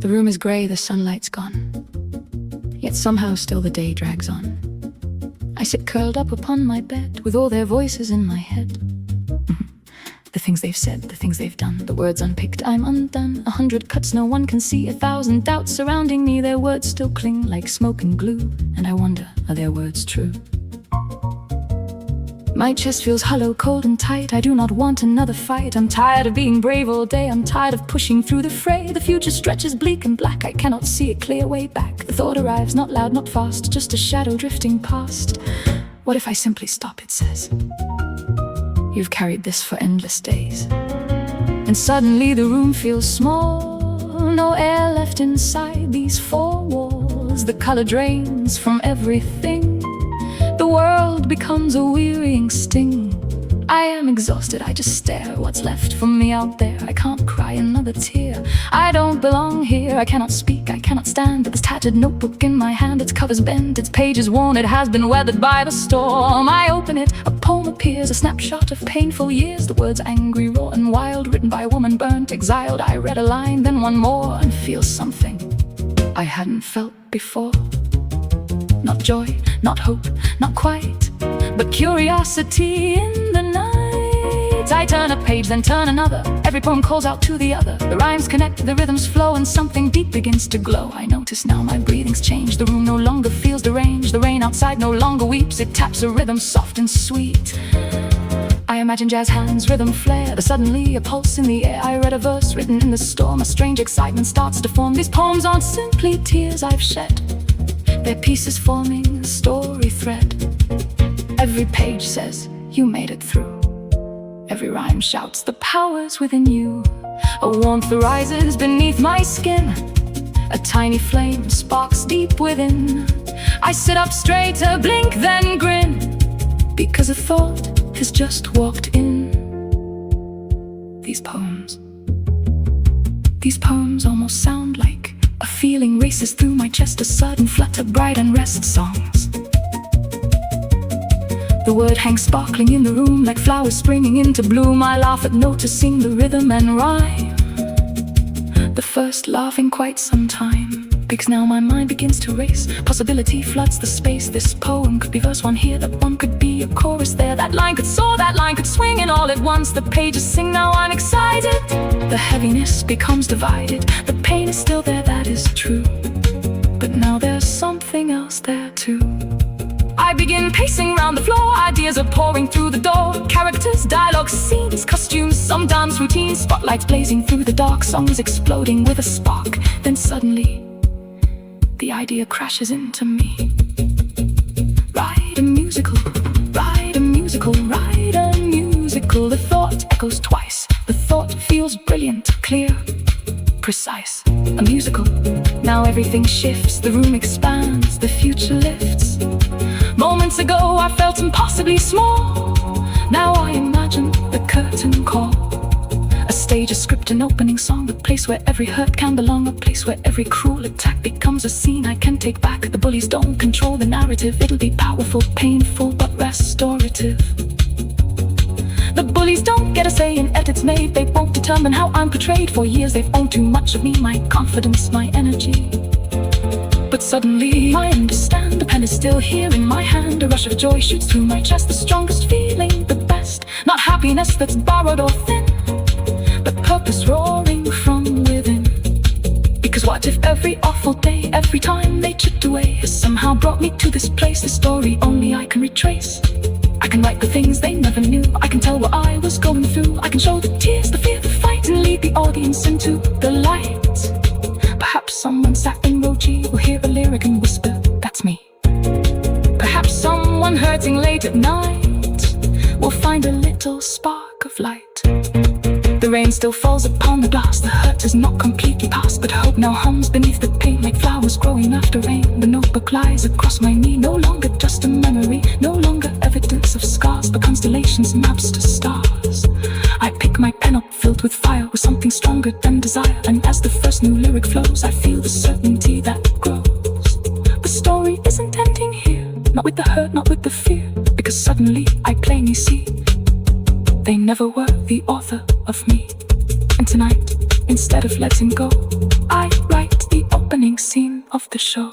The room is grey, the sunlight's gone, yet somehow still the day drags on. I sit curled up upon my bed, with all their voices in my head. The things they've said, the things they've done, the words unpicked, I'm undone. 100 cuts no one can see, 1,000 doubts surrounding me. Their words still cling like smoke and glue, and I wonder, are their words true? My chest feels hollow, cold and tight. I do not want another fight. I'm tired of being brave all day. I'm tired of pushing through the fray. The future stretches bleak and black. I cannot see a clear way back. The thought arrives, not loud, not fast, just a shadow drifting past. What if I simply stop, it says. You've carried this for endless days. And suddenly the room feels small. No air left inside these four walls. The color drains from everything. The world becomes a wearying sting. I am exhausted, I just stare. What's left for me out there? I can't cry another tear. I don't belong here, I cannot speak, I cannot stand. But this tattered notebook in my hand, its cover's bent, its pages worn, it has been weathered by the storm. I open it, a poem appears, a snapshot of painful years. The words angry, raw and wild, written by a woman burnt, exiled. I read a line, then one more, and feel something I hadn't felt before. Not joy, not hope, not quite, but curiosity in the night. I turn a page, then turn another. Every poem calls out to the other. The rhymes connect, the rhythms flow, and something deep begins to glow. I notice now my breathing's changed. The room no longer feels deranged. The rain outside no longer weeps. It taps a rhythm soft and sweet. I imagine jazz hands, rhythm flare. There's suddenly a pulse in the air. I read a verse written in the storm. A strange excitement starts to form. These poems aren't simply tears I've shed. They're pieces forming a story thread. Every page says, you made it through. Every rhyme shouts, the power's within you. A warmth rises beneath my skin. A tiny flame sparks deep within. I sit up straight, a blink, then grin. Because a thought has just walked in. These poems almost sound like a feeling races through my chest, a sudden flutter, bright unrest songs. The word hangs sparkling in the room like flowers springing into bloom. I laugh at noticing the rhythm and rhyme. The first laugh in quite some time, because now my mind begins to race. Possibility floods the space. This poem could be verse one here, that one could be a chorus there. That line could soar, that line could swing, and all at once the pages sing. Now I'm excited. The heaviness becomes divided. The pain is still there, that is true. But now there's something else there too. I begin pacing round the floor. Ideas are pouring through the door. Characters, dialogue, scenes, costumes, some dance routines. Spotlights blazing through the dark, songs exploding with a spark. Then suddenly the idea crashes into me. Write a musical, write a musical, write a musical. The thought echoes twice. The thought feels brilliant, clear, precise. A musical. Now everything shifts, the room expands, the future lifts. Moments ago I felt impossibly small. Now I imagine the curtain call. A stage, a script, an opening song. A place where every hurt can belong. A place where every cruel attack becomes a scene I can take back. The bullies don't control the narrative. It'll be powerful, painful, but restorative. The bullies don't get a say in edits made. They won't determine how I'm portrayed. For years they've owned too much of me, my confidence, my energy. But suddenly I understand. The pen is still here in my hand. A rush of joy shoots through my chest. The strongest feeling, the best. Not happiness that's borrowed or thin, but purpose roaring from within. Because what if every awful day, every time they chipped away, has somehow brought me to this place? The story only I can retrace. I can write the things they never knew. I can tell what I was going through. I can show the tears, the fear, the fight, and lead the audience into the light. Perhaps someone sat in row G will hear a lyric and whisper, that's me. Perhaps someone hurting late at night will find a little spark of light. The rain still falls upon the glass. The hurt is not completely past, but hope now hums beneath the pain like flowers growing after rain. The notebook lies across my knee, no longer just a memory, no longer evidence of scars, but constellations, maps to stars. I pick my pen up, filled with fire, with something stronger than desire. And as the first new lyric flows, I feel the certainty that grows. The story isn't ending here, not with the hurt, not with the fear, because suddenly I plainly see they never were the author of me. And tonight, instead of letting go, I write scene of the show.